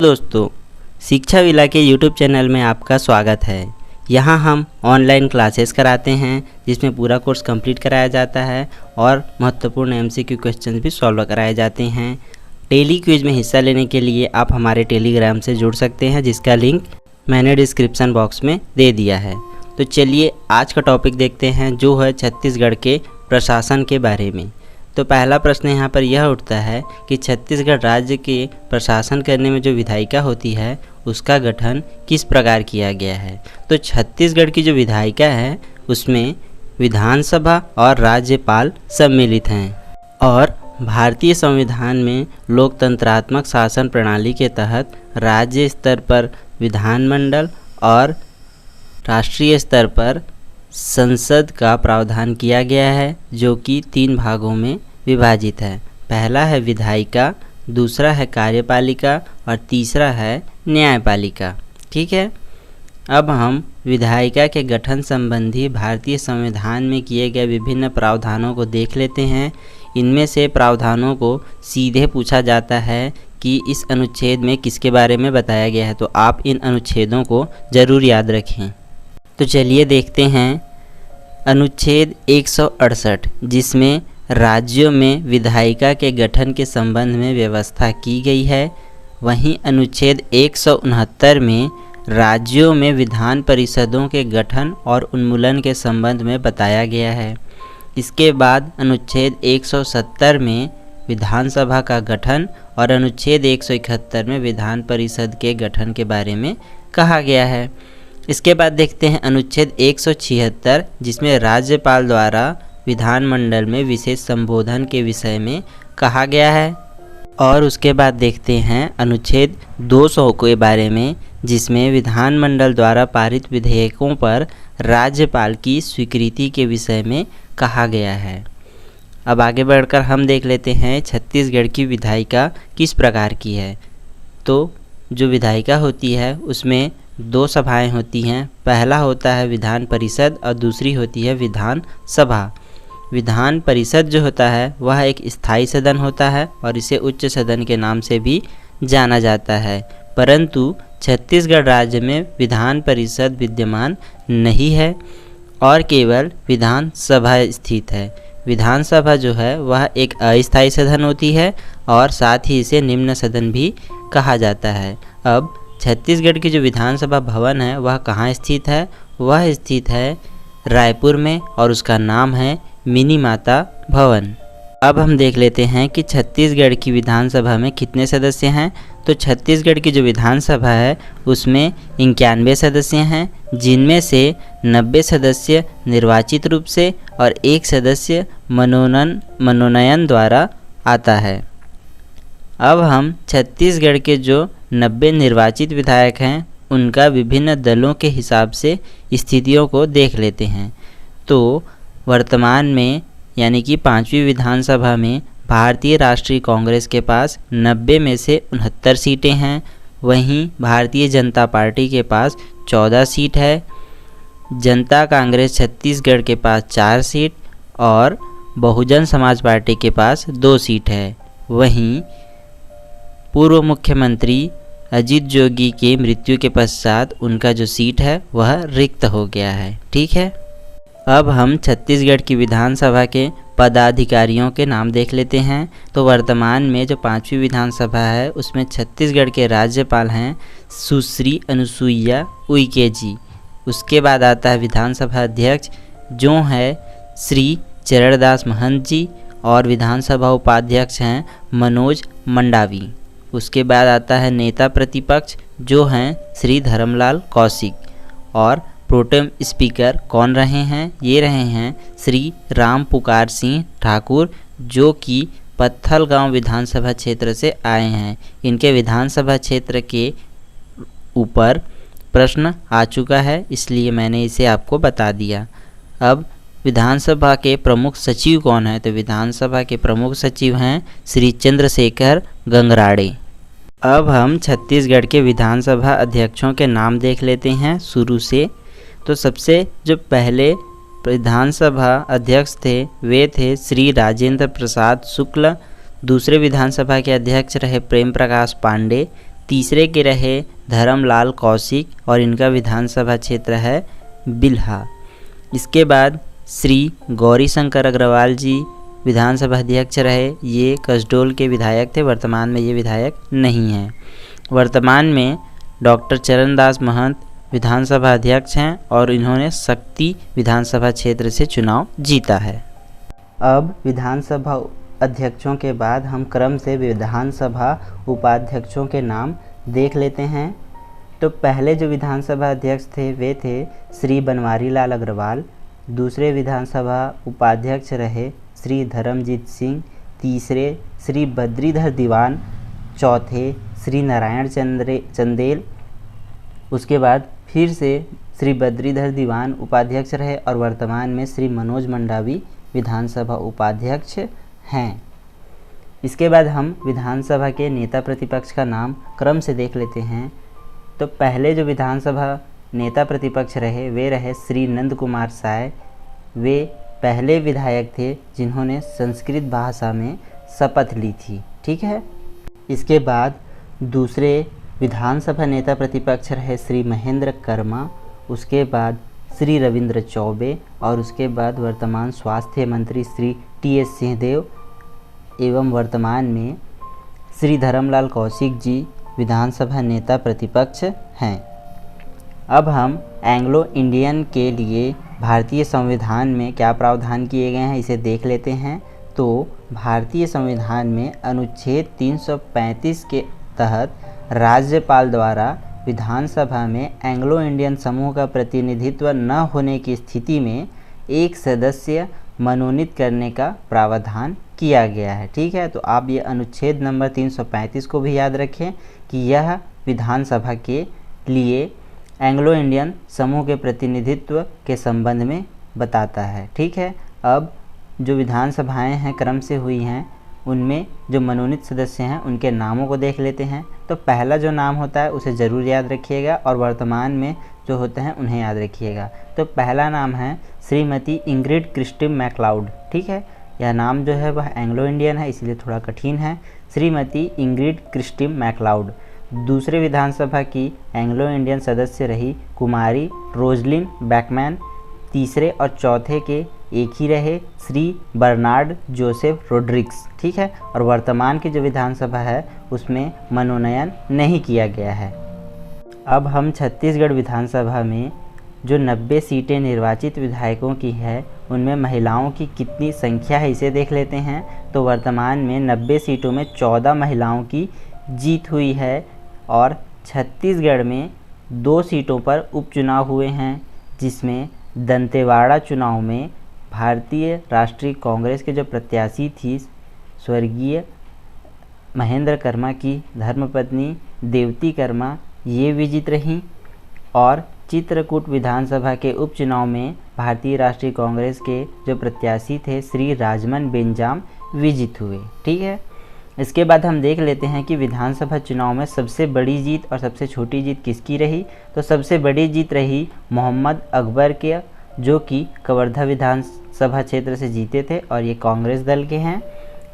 दोस्तों, शिक्षा विला के यूट्यूब चैनल में आपका स्वागत है। यहाँ हम ऑनलाइन क्लासेस कराते हैं जिसमें पूरा कोर्स कंप्लीट कराया जाता है और महत्वपूर्ण एमसीक्यू क्वेश्चंस भी सॉल्व कराए जाते हैं। डेली क्विज में हिस्सा लेने के लिए आप हमारे टेलीग्राम से जुड़ सकते हैं, जिसका लिंक मैंने डिस्क्रिप्शन बॉक्स में दे दिया है। तो चलिए आज का टॉपिक देखते हैं, जो है छत्तीसगढ़ के प्रशासन के बारे में। तो पहला प्रश्न यहाँ पर यह उठता है कि छत्तीसगढ़ राज्य के प्रशासन करने में जो विधायिका होती है उसका गठन किस प्रकार किया गया है। तो छत्तीसगढ़ की जो विधायिका है उसमें विधानसभा और राज्यपाल सम्मिलित हैं और भारतीय संविधान में लोकतंत्रात्मक शासन प्रणाली के तहत राज्य स्तर पर विधानमंडल और राष्ट्रीय स्तर पर संसद का प्रावधान किया गया है, जो कि 3 भागों में विभाजित है। पहला है विधायिका, दूसरा है कार्यपालिका और तीसरा है न्यायपालिका। ठीक है, अब हम विधायिका के गठन संबंधी भारतीय संविधान में किए गए विभिन्न प्रावधानों को देख लेते हैं। इनमें से प्रावधानों को सीधे पूछा जाता है कि इस अनुच्छेद में किसके बारे में बताया गया है, तो आप इन अनुच्छेदों को ज़रूर याद रखें। तो चलिए देखते हैं अनुच्छेद 168, जिसमें राज्यों में विधायिका के गठन के संबंध में व्यवस्था की गई है। वहीं अनुच्छेद 169 में राज्यों में विधान परिषदों के गठन और उन्मूलन के संबंध में बताया गया है। इसके बाद अनुच्छेद 170 में विधानसभा का गठन और अनुच्छेद 171 में विधान परिषद के गठन के बारे में कहा गया है। इसके बाद देखते हैं अनुच्छेद 176, जिसमें राज्यपाल द्वारा विधानमंडल में विशेष संबोधन के विषय में कहा गया है। और उसके बाद देखते हैं अनुच्छेद 200 के बारे में, जिसमें विधानमंडल द्वारा पारित विधेयकों पर राज्यपाल की स्वीकृति के विषय में कहा गया है। अब आगे बढ़कर हम देख लेते हैं छत्तीसगढ़ की विधायिका किस प्रकार की है। तो जो विधायिका होती है उसमें 2 सभाएं होती हैं। पहला होता है विधान परिषद और दूसरी होती है विधान सभा। विधान परिषद जो होता है वह एक स्थायी सदन होता है और इसे उच्च सदन के नाम से भी जाना जाता है, परंतु छत्तीसगढ़ राज्य में विधान परिषद विद्यमान नहीं है और केवल विधान सभा स्थित है। विधानसभा जो है वह एक अस्थायी सदन होती है और साथ ही इसे निम्न सदन भी कहा जाता है। अब छत्तीसगढ़ की जो विधानसभा भवन है वह कहाँ स्थित है? वह स्थित है रायपुर में और उसका नाम है मिनी माता भवन। अब हम देख लेते हैं कि छत्तीसगढ़ की विधानसभा में कितने सदस्य हैं। तो छत्तीसगढ़ की जो विधानसभा है उसमें 91 सदस्य हैं, जिनमें से 90 सदस्य निर्वाचित रूप से और 1 सदस्य मनोनयन द्वारा आता है। अब हम छत्तीसगढ़ के जो 90 निर्वाचित विधायक हैं उनका विभिन्न दलों के हिसाब से स्थितियों को देख लेते हैं। तो वर्तमान में यानी कि 5वीं विधानसभा में भारतीय राष्ट्रीय कांग्रेस के पास 90 में से 69 सीटें हैं। वहीं भारतीय जनता पार्टी के पास 14 सीट है। जनता कांग्रेस छत्तीसगढ़ के पास 4 सीट और बहुजन समाज पार्टी के पास 2 सीट है। वहीं पूर्व मुख्यमंत्री अजीत जोगी की मृत्यु के पश्चात उनका जो सीट है वह रिक्त हो गया है। ठीक है, अब हम छत्तीसगढ़ की विधानसभा के पदाधिकारियों के नाम देख लेते हैं। तो वर्तमान में जो 5वीं विधानसभा है उसमें छत्तीसगढ़ के राज्यपाल हैं सुश्री अनुसुईया उइके जी। उसके बाद आता है विधानसभा अध्यक्ष जो है श्री चरणदास महंत जी और विधानसभा उपाध्यक्ष हैं मनोज मंडावी। उसके बाद आता है नेता प्रतिपक्ष जो हैं श्री धर्मलाल कौशिक और प्रोटेम स्पीकर कौन रहे हैं? ये रहे हैं श्री राम पुकार सिंह ठाकुर, जो कि पत्थलगांव विधानसभा क्षेत्र से आए हैं। इनके विधानसभा क्षेत्र के ऊपर प्रश्न आ चुका है, इसलिए मैंने इसे आपको बता दिया। अब विधानसभा के प्रमुख सचिव कौन है? तो विधानसभा के प्रमुख सचिव हैं श्री चंद्रशेखर गंगराड़े। अब हम छत्तीसगढ़ के विधानसभा अध्यक्षों के नाम देख लेते हैं शुरू से। तो सबसे जो पहले विधानसभा अध्यक्ष थे वे थे श्री राजेंद्र प्रसाद शुक्ल। दूसरे विधानसभा के अध्यक्ष रहे प्रेम प्रकाश पांडे। तीसरे के रहे धर्मलाल कौशिक और इनका विधानसभा क्षेत्र है बिल्हा। इसके बाद श्री गौरीशंकर अग्रवाल जी विधानसभा अध्यक्ष रहे, ये कसडोल के विधायक थे, वर्तमान में ये विधायक नहीं हैं। वर्तमान में डॉक्टर चरणदास महंत विधानसभा अध्यक्ष हैं और इन्होंने शक्ति विधानसभा क्षेत्र से चुनाव जीता है। अब विधानसभा अध्यक्षों के बाद हम क्रम से विधानसभा उपाध्यक्षों के नाम देख लेते हैं। तो पहले जो विधानसभा अध्यक्ष थे वे थे श्री बनवारी लाल अग्रवाल, दूसरे विधानसभा उपाध्यक्ष रहे श्री धर्मजीत सिंह, तीसरे श्री बद्रीधर दीवान, चौथे श्री नारायण चंदेल, उसके बाद फिर से श्री बद्रीधर दीवान उपाध्यक्ष रहे और वर्तमान में श्री मनोज मंडावी विधानसभा उपाध्यक्ष हैं। इसके बाद हम विधानसभा के नेता प्रतिपक्ष का नाम क्रम से देख लेते हैं। तो पहले जो विधानसभा नेता प्रतिपक्ष रहे वे रहे श्री नंद कुमार साय, वे पहले विधायक थे जिन्होंने संस्कृत भाषा में शपथ ली थी। ठीक है। इसके बाद दूसरे विधानसभा नेता प्रतिपक्ष रहे श्री महेंद्र कर्मा, उसके बाद श्री रविंद्र चौबे और उसके बाद वर्तमान स्वास्थ्य मंत्री श्री टी.एस. सिंहदेव एवं वर्तमान में श्री धर्मलाल कौशिक जी विधानसभा नेता प्रतिपक्ष हैं। अब हम एंग्लो इंडियन के लिए भारतीय संविधान में क्या प्रावधान किए गए हैं इसे देख लेते हैं। तो भारतीय संविधान में अनुच्छेद 335 के तहत राज्यपाल द्वारा विधानसभा में एंग्लो इंडियन समूह का प्रतिनिधित्व न होने की स्थिति में एक सदस्य मनोनीत करने का प्रावधान किया गया है। ठीक है। तो आप ये अनुच्छेद नंबर 335 को भी याद रखें कि यह विधानसभा के लिए एंग्लो इंडियन समूह के प्रतिनिधित्व के संबंध में बताता है। ठीक है। अब जो विधानसभाएं हैं क्रम से हुई हैं उनमें जो मनोनीत सदस्य हैं उनके नामों को देख लेते हैं। तो पहला जो नाम होता है उसे ज़रूर याद रखिएगा और वर्तमान में जो होते हैं उन्हें याद रखिएगा। तो पहला नाम है श्रीमती इंग्रिड क्रिस्टिन मैकलाउड। ठीक है। यह नाम जो है वह एंग्लो इंडियन है इसलिए थोड़ा कठिन है, श्रीमती इंग्रिड क्रिस्टिन मैकलाउड। दूसरे विधानसभा की एंग्लो इंडियन सदस्य रही कुमारी रोजलिन बैकमैन। तीसरे और चौथे के एक ही रहे श्री बर्नार्ड जोसेफ रोड्रिग्स। ठीक है। और वर्तमान की जो विधानसभा है उसमें मनोनयन नहीं किया गया है। अब हम छत्तीसगढ़ विधानसभा में जो 90 सीटें निर्वाचित विधायकों की है उनमें महिलाओं की कितनी संख्या है इसे देख लेते हैं। तो वर्तमान में 90 सीटों में 14 महिलाओं की जीत हुई है और छत्तीसगढ़ में 2 सीटों पर उपचुनाव हुए हैं, जिसमें दंतेवाड़ा चुनाव में भारतीय राष्ट्रीय कांग्रेस के जो प्रत्याशी थी स्वर्गीय महेंद्र कर्मा की धर्मपत्नी देवती कर्मा ये विजित रहीं और चित्रकूट विधानसभा के उपचुनाव में भारतीय राष्ट्रीय कांग्रेस के जो प्रत्याशी थे श्री राजमन बेंजाम विजित हुए। ठीक है। इसके बाद हम देख लेते हैं कि विधानसभा चुनाव में सबसे बड़ी जीत और सबसे छोटी जीत किसकी रही। तो सबसे बड़ी जीत रही मोहम्मद अकबर के, जो कि कवर्धा विधानसभा क्षेत्र से जीते थे और ये कांग्रेस दल के हैं।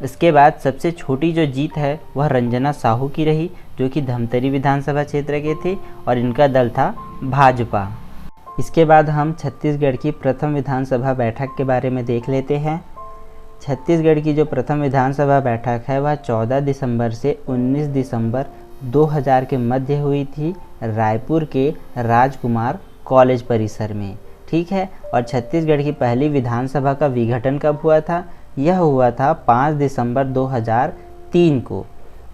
इसके बाद सबसे छोटी जो जीत है वह रंजना साहू की रही, जो कि धमतरी विधानसभा क्षेत्र के थे और इनका दल था भाजपा। इसके बाद हम छत्तीसगढ़ की प्रथम विधानसभा बैठक के बारे में देख लेते हैं। छत्तीसगढ़ की जो प्रथम विधानसभा बैठक है वह 14 दिसंबर से 19 दिसंबर 2000 के मध्य हुई थी रायपुर के राजकुमार कॉलेज परिसर में। ठीक है। और छत्तीसगढ़ की पहली विधानसभा का विघटन कब हुआ था? यह हुआ था 5 दिसंबर 2003 को।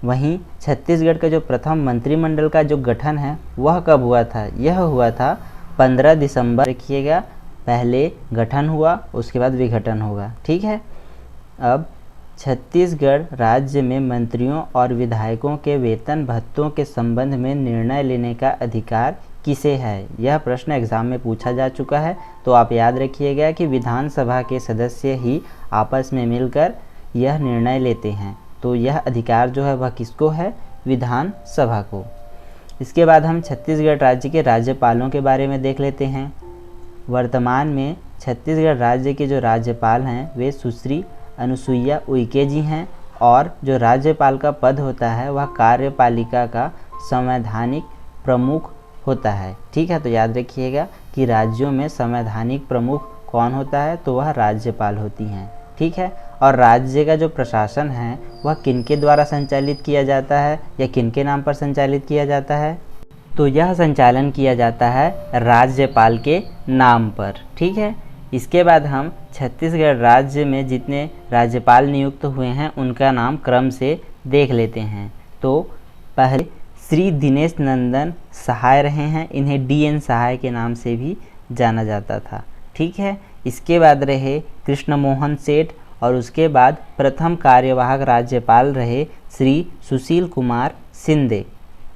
वहीं छत्तीसगढ़ का जो प्रथम मंत्रिमंडल का जो गठन है वह कब हुआ था? यह हुआ था 15 दिसंबर। देखिएगा, पहले गठन हुआ उसके बाद विघटन होगा। ठीक है। अब छत्तीसगढ़ राज्य में मंत्रियों और विधायकों के वेतन भत्तों के संबंध में निर्णय लेने का अधिकार किसे है? यह प्रश्न एग्जाम में पूछा जा चुका है। तो आप याद रखिएगा कि विधानसभा के सदस्य ही आपस में मिलकर यह निर्णय लेते हैं। तो यह अधिकार जो है वह किसको है? विधानसभा को। इसके बाद हम छत्तीसगढ़ राज्य के राज्यपालों के बारे में देख लेते हैं। वर्तमान में छत्तीसगढ़ राज्य के जो राज्यपाल हैं वे सुश्री अनुसुईया उइके जी हैं और जो राज्यपाल का पद होता है वह कार्यपालिका का संवैधानिक प्रमुख होता है। ठीक है, तो याद रखिएगा कि राज्यों में संवैधानिक प्रमुख कौन होता है, तो वह राज्यपाल होती हैं। ठीक है, और राज्य का जो प्रशासन है वह किनके द्वारा संचालित किया जाता है या किनके नाम पर संचालित किया जाता है, तो यह संचालन किया जाता है राज्यपाल के नाम पर। ठीक है, इसके बाद हम छत्तीसगढ़ राज्य में जितने राज्यपाल नियुक्त हुए हैं उनका नाम क्रम से देख लेते हैं। तो पहले श्री दिनेश नंदन सहाय रहे हैं, इन्हें DN सहाय के नाम से भी जाना जाता था। ठीक है, इसके बाद रहे कृष्ण मोहन सेठ और उसके बाद प्रथम कार्यवाहक राज्यपाल रहे श्री सुशील कुमार शिंदे।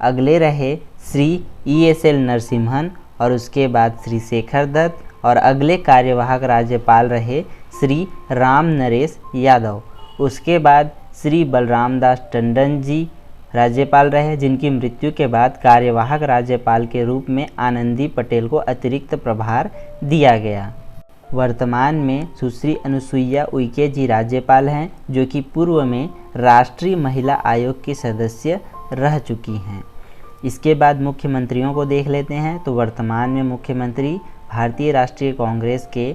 अगले रहे श्री ESL नरसिम्हन और उसके बाद श्री शेखर दत्त और अगले कार्यवाहक राज्यपाल रहे श्री राम नरेश यादव। उसके बाद श्री बलराम दास टंडन जी राज्यपाल रहे, जिनकी मृत्यु के बाद कार्यवाहक राज्यपाल के रूप में आनंदी पटेल को अतिरिक्त प्रभार दिया गया। वर्तमान में सुश्री अनुसुईया उइके जी राज्यपाल हैं, जो कि पूर्व में राष्ट्रीय महिला आयोग की सदस्य रह चुकी हैं। इसके बाद मुख्यमंत्रियों को देख लेते हैं। तो वर्तमान में मुख्यमंत्री भारतीय राष्ट्रीय कांग्रेस के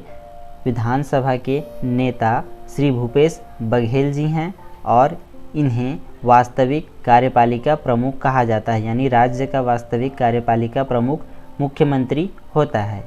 विधानसभा के नेता श्री भूपेश बघेल जी हैं और इन्हें वास्तविक कार्यपालिका प्रमुख कहा जाता है, यानी राज्य का वास्तविक कार्यपालिका प्रमुख मुख्यमंत्री होता है।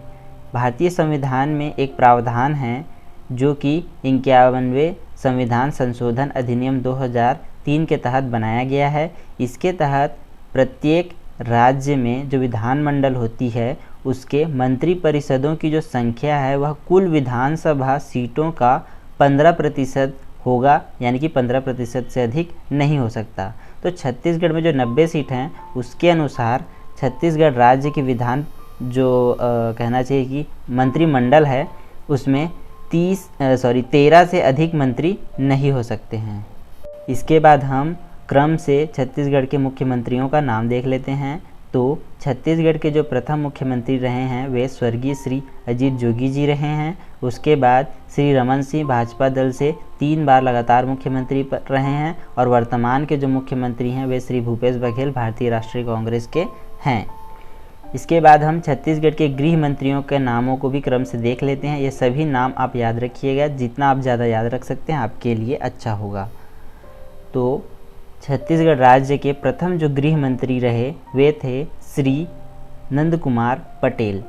भारतीय संविधान में एक प्रावधान है जो कि 51वें संविधान संशोधन अधिनियम 2003 के तहत बनाया गया है। इसके तहत प्रत्येक राज्य में जो विधानमंडल होती है उसके मंत्री परिषदों की जो संख्या है वह कुल विधानसभा सीटों का 15% होगा, यानी कि 15% से अधिक नहीं हो सकता। तो छत्तीसगढ़ में जो 90 सीट हैं उसके अनुसार छत्तीसगढ़ राज्य की विधान जो कहना चाहिए कि मंत्रिमंडल है उसमें 13 से अधिक मंत्री नहीं हो सकते हैं। इसके बाद हम क्रम से छत्तीसगढ़ के मुख्यमंत्रियों का नाम देख लेते हैं। तो छत्तीसगढ़ के जो प्रथम मुख्यमंत्री रहे हैं वे स्वर्गीय श्री अजीत जोगी जी रहे हैं। उसके बाद श्री रमन सिंह भाजपा दल से 3 बार लगातार मुख्यमंत्री रहे हैं और वर्तमान के जो मुख्यमंत्री हैं वे श्री भूपेश बघेल भारतीय राष्ट्रीय कांग्रेस के हैं। इसके बाद हम छत्तीसगढ़ के गृह मंत्रियों के नामों को भी क्रम से देख लेते हैं। ये सभी नाम आप याद रखिएगा, जितना आप ज़्यादा याद रख सकते हैं आपके लिए अच्छा होगा। तो छत्तीसगढ़ राज्य के प्रथम जो गृह मंत्री रहे वे थे श्री नंद कुमार पटेल।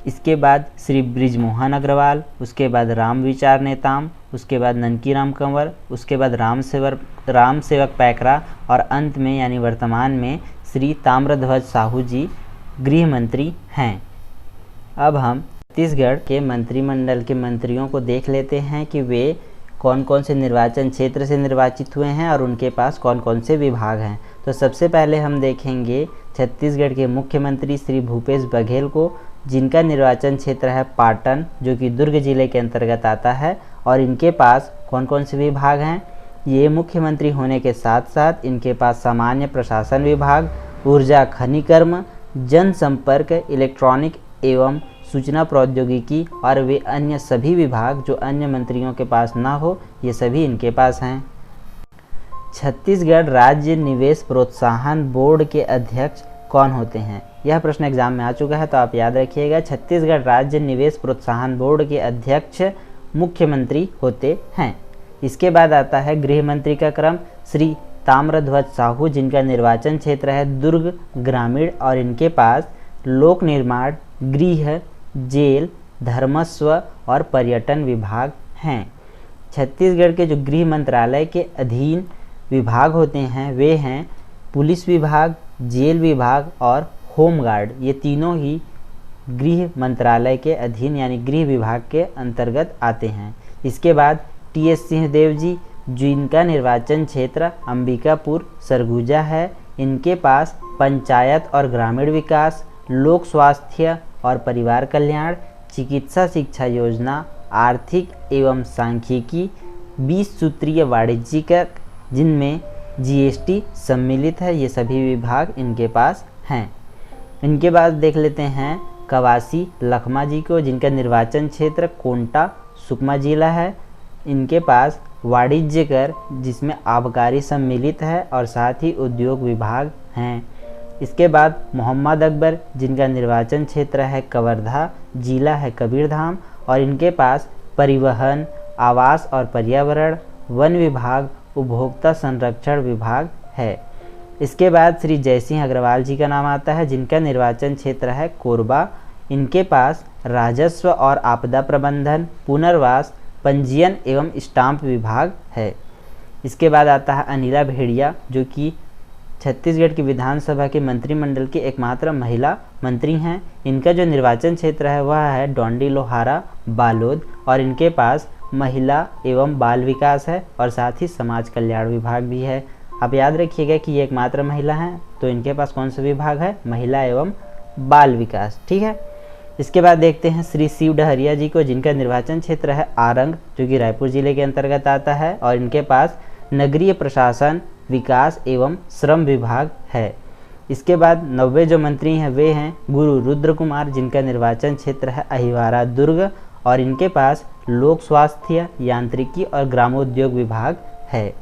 इसके बाद श्री बृजमोहन अग्रवाल, उसके बाद राम विचार नेताम, उसके बाद ननकीराम कंवर, उसके बाद राम सेवक पैकरा और अंत में यानी वर्तमान में श्री ताम्रध्वज साहू जी गृह मंत्री हैं। अब हम छत्तीसगढ़ के मंत्रिमंडल के मंत्रियों को देख लेते हैं कि वे कौन कौन से निर्वाचन क्षेत्र से निर्वाचित हुए हैं और उनके पास कौन कौन से विभाग हैं। तो सबसे पहले हम देखेंगे छत्तीसगढ़ के मुख्यमंत्री श्री भूपेश बघेल को, जिनका निर्वाचन क्षेत्र है पाटन, जो कि दुर्ग जिले के अंतर्गत आता है। और इनके पास कौन कौन से विभाग हैं, ये मुख्यमंत्री होने के साथ साथ इनके पास सामान्य प्रशासन विभाग, ऊर्जा खनिकर्म, जनसंपर्क, इलेक्ट्रॉनिक एवं सूचना प्रौद्योगिकी और वे अन्य सभी विभाग जो अन्य मंत्रियों के पास ना हो, ये सभी इनके पास हैं। छत्तीसगढ़ राज्य निवेश प्रोत्साहन बोर्ड के अध्यक्ष कौन होते हैं? यह प्रश्न एग्जाम में आ चुका है, तो आप याद रखिएगा। छत्तीसगढ़ राज्य निवेश प्रोत्साहन बोर्ड के अध्यक्ष मुख्यमंत्री होते हैं। इसके बाद आता है गृह मंत्री का क्रम। श्री ताम्रध्वज साहू, जिनका निर्वाचन क्षेत्र है दुर्ग ग्रामीण और इनके पास लोक निर्माण, गृह, जेल, धर्मस्व और पर्यटन विभाग हैं। छत्तीसगढ़ के जो गृह मंत्रालय के अधीन विभाग होते हैं वे हैं पुलिस विभाग, जेल विभाग और होमगार्ड। ये तीनों ही गृह मंत्रालय के अधीन यानी गृह विभाग के अंतर्गत आते हैं। इसके बाद TS सिंहदेव जी, जिनका निर्वाचन क्षेत्र अंबिकापुर सरगुजा है, इनके पास पंचायत और ग्रामीण विकास, लोक स्वास्थ्य और परिवार कल्याण, चिकित्सा शिक्षा योजना, आर्थिक एवं सांख्यिकी, 20 सूत्रीय वाणिज्यिक जिनमें GST सम्मिलित है, ये सभी विभाग इनके पास हैं। इनके बाद देख लेते हैं कवासी लखमा जी को, जिनका निर्वाचन क्षेत्र कोंटा सुकमा जिला है। इनके पास वाणिज्य कर जिसमें आबकारी सम्मिलित है और साथ ही उद्योग विभाग हैं। इसके बाद मोहम्मद अकबर, जिनका निर्वाचन क्षेत्र है कवर्धा, जिला है कबीरधाम, और इनके पास परिवहन, आवास और पर्यावरण, वन विभाग, उपभोक्ता संरक्षण विभाग है। इसके बाद श्री जयसिंह अग्रवाल जी का नाम आता है, जिनका निर्वाचन क्षेत्र है कोरबा। इनके पास राजस्व और आपदा प्रबंधन, पुनर्वास, पंजीयन एवं स्टाम्प विभाग है। इसके बाद आता है अनिला भेड़िया, जो कि छत्तीसगढ़ की विधानसभा के मंत्रिमंडल की एकमात्र महिला मंत्री हैं। इनका जो निर्वाचन क्षेत्र है वह है डोंडी लोहारा, बालोद, और इनके पास महिला एवं बाल विकास है और साथ ही समाज कल्याण विभाग भी है। आप याद रखिएगा कि ये एकमात्र महिला हैं, तो इनके पास कौन सा विभाग है? महिला एवं बाल विकास। ठीक है। इसके बाद देखते हैं श्री शिव डहरिया जी को, जिनका निर्वाचन क्षेत्र है आरंग, जो कि रायपुर जिले के अंतर्गत आता है, और इनके पास नगरीय प्रशासन, विकास एवं श्रम विभाग है। इसके बाद 90 जो मंत्री हैं वे हैं गुरु रुद्र कुमार, जिनका निर्वाचन क्षेत्र है अहिवारा दुर्ग, और इनके पास लोक स्वास्थ्य, यांत्रिकी और ग्रामोद्योग विभाग है।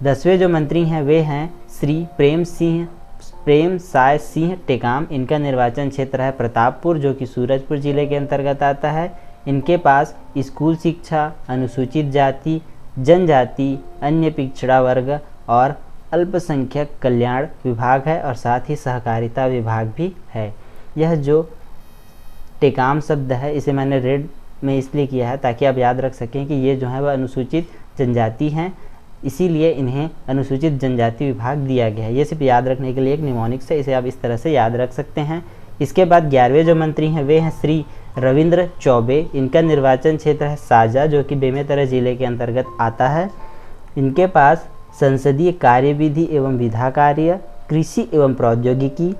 10वें जो मंत्री हैं वे हैं श्री प्रेम साय सिंह टेकाम, इनका निर्वाचन क्षेत्र है प्रतापपुर, जो कि सूरजपुर जिले के अंतर्गत आता है। इनके पास स्कूल शिक्षा, अनुसूचित जाति, जनजाति, अन्य पिछड़ा वर्ग और अल्पसंख्यक कल्याण विभाग है, और साथ ही सहकारिता विभाग भी है। यह जो टेकाम शब्द है इसे मैंने रेड में इसलिए किया है ताकि आप याद रख सकें कि ये जो है वह अनुसूचित जनजाति हैं, इसीलिए इन्हें अनुसूचित जनजाति विभाग दिया गया है। ये सिर्फ याद रखने के लिए एक निमोनिक्स है, इसे आप इस तरह से याद रख सकते हैं। इसके बाद 11वें जो मंत्री हैं वे हैं श्री रविंद्र चौबे, इनका निर्वाचन क्षेत्र है साजा, जो कि बेमेतरा जिले के अंतर्गत आता है। इनके पास संसदीय कार्यविधि एवं विधा कार्य, कृषि एवं प्रौद्योगिकी,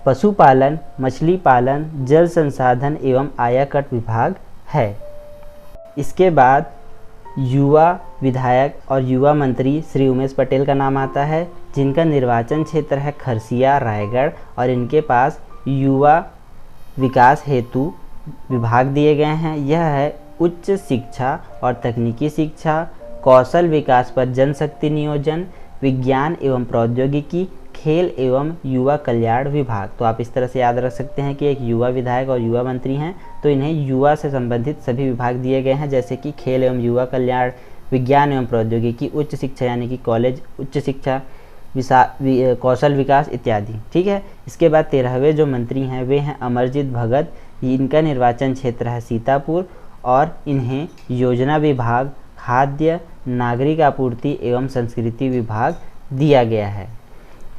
पशुपालन, मछली पालन, जल संसाधन एवं आयकट विभाग है। इसके बाद युवा विधायक और युवा मंत्री श्री उमेश पटेल का नाम आता है, जिनका निर्वाचन क्षेत्र है खरसिया रायगढ़, और इनके पास युवा विकास हेतु विभाग दिए गए हैं। यह है उच्च शिक्षा और तकनीकी शिक्षा, कौशल विकास पर जनशक्ति नियोजन, विज्ञान एवं प्रौद्योगिकी, खेल एवं युवा कल्याण विभाग। तो आप इस तरह से याद रख सकते हैं कि एक युवा विधायक और युवा मंत्री हैं, तो इन्हें युवा से संबंधित सभी विभाग दिए गए हैं, जैसे कि खेल एवं युवा कल्याण, विज्ञान एवं प्रौद्योगिकी, उच्च शिक्षा यानी कि कॉलेज उच्च शिक्षा, कौशल विकास इत्यादि। ठीक है। इसके बाद 13वें जो मंत्री हैं वे हैं अमरजीत भगत, इनका निर्वाचन क्षेत्र है सीतापुर, और इन्हें योजना विभाग, खाद्य, नागरिक आपूर्ति एवं संस्कृति विभाग दिया गया है।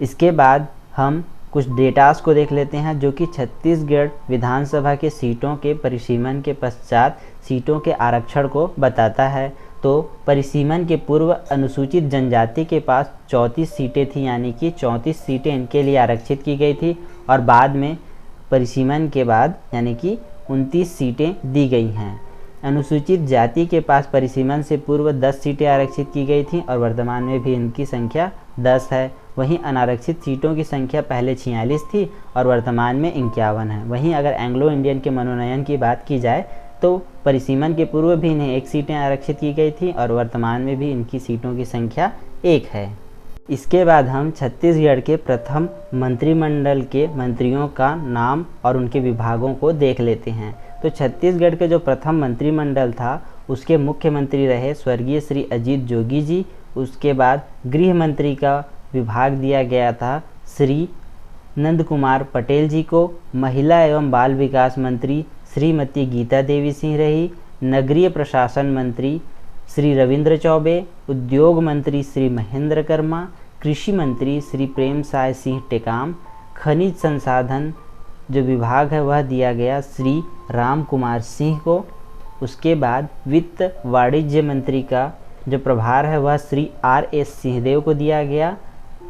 इसके बाद हम कुछ डेटास को देख लेते हैं, जो कि छत्तीसगढ़ विधानसभा के सीटों के परिसीमन के पश्चात सीटों के आरक्षण को बताता है। तो परिसीमन के पूर्व अनुसूचित जनजाति के पास 34 सीटें थी, यानी कि 34 सीटें इनके लिए आरक्षित की गई थी, और बाद में परिसीमन के बाद यानी कि 29 सीटें दी गई हैं। अनुसूचित जाति के पास परिसीमन से पूर्व 10 सीटें आरक्षित की गई थीं, और वर्तमान में भी इनकी संख्या 10 है। वहीं अनारक्षित सीटों की संख्या पहले 46 थी और वर्तमान में 51 है। वहीं अगर एंग्लो इंडियन के मनोनयन की बात की जाए तो परिसीमन के पूर्व भी इन्हें 1 सीटें आरक्षित की गई थी, और वर्तमान में भी इनकी सीटों की संख्या 1 है। इसके बाद हम छत्तीसगढ़ के प्रथम मंत्रिमंडल के मंत्रियों का नाम और उनके विभागों को देख लेते हैं। तो छत्तीसगढ़ के जो प्रथम मंत्रिमंडल था उसके मुख्यमंत्री रहे स्वर्गीय श्री अजीत जोगी जी। उसके बाद गृह मंत्री का विभाग दिया गया था श्री नंद कुमार पटेल जी को। महिला एवं बाल विकास मंत्री श्रीमती गीता देवी सिंह रही। नगरीय प्रशासन मंत्री श्री रविंद्र चौबे, उद्योग मंत्री श्री महेंद्र कर्मा, कृषि मंत्री श्री प्रेम साय सिंह टेकाम, खनिज संसाधन जो विभाग है वह दिया गया श्री राम कुमार सिंह को। उसके बाद वित्त वाणिज्य मंत्री का जो प्रभार है वह श्री R.S. सिंहदेव को दिया गया।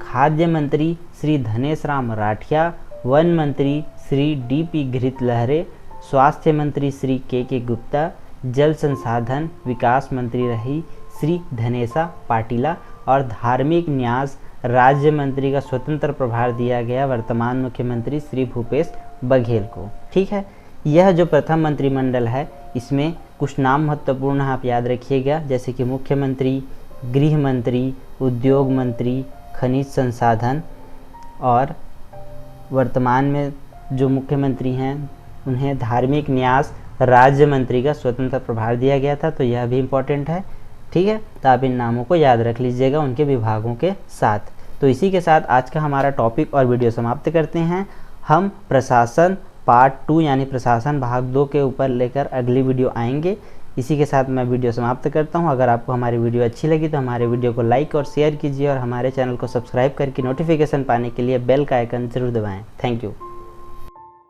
खाद्य मंत्री श्री धनेश राम राठिया, वन मंत्री श्री D.P. घृतलहरे, स्वास्थ्य मंत्री श्री के गुप्ता, जल संसाधन विकास मंत्री रही श्री धनेशा पाटिला, और धार्मिक न्यास राज्य मंत्री का स्वतंत्र प्रभार दिया गया वर्तमान मुख्यमंत्री श्री भूपेश बघेल को। ठीक है। यह जो प्रथम मंत्रिमंडल है इसमें कुछ नाम महत्वपूर्ण आप याद रखिएगा, जैसे कि मुख्यमंत्री, गृह मंत्री, उद्योग मंत्री, खनिज संसाधन और वर्तमान में जो मुख्यमंत्री हैं उन्हें धार्मिक न्यास राज्य मंत्री का स्वतंत्र प्रभार दिया गया था, तो यह भी इम्पोर्टेंट है। ठीक है, तो आप इन नामों को याद रख लीजिएगा उनके विभागों के साथ। तो इसी के साथ आज का हमारा टॉपिक और वीडियो समाप्त करते हैं। हम प्रशासन पार्ट 2 यानी प्रशासन भाग 2 के ऊपर लेकर अगली वीडियो आएंगे। इसी के साथ मैं वीडियो समाप्त करता हूं। अगर आपको हमारी वीडियो अच्छी लगी तो हमारे वीडियो को लाइक और शेयर कीजिए और हमारे चैनल को सब्सक्राइब करके नोटिफिकेशन पाने के लिए बेल का आइकन जरूर दबाएं। Thank you.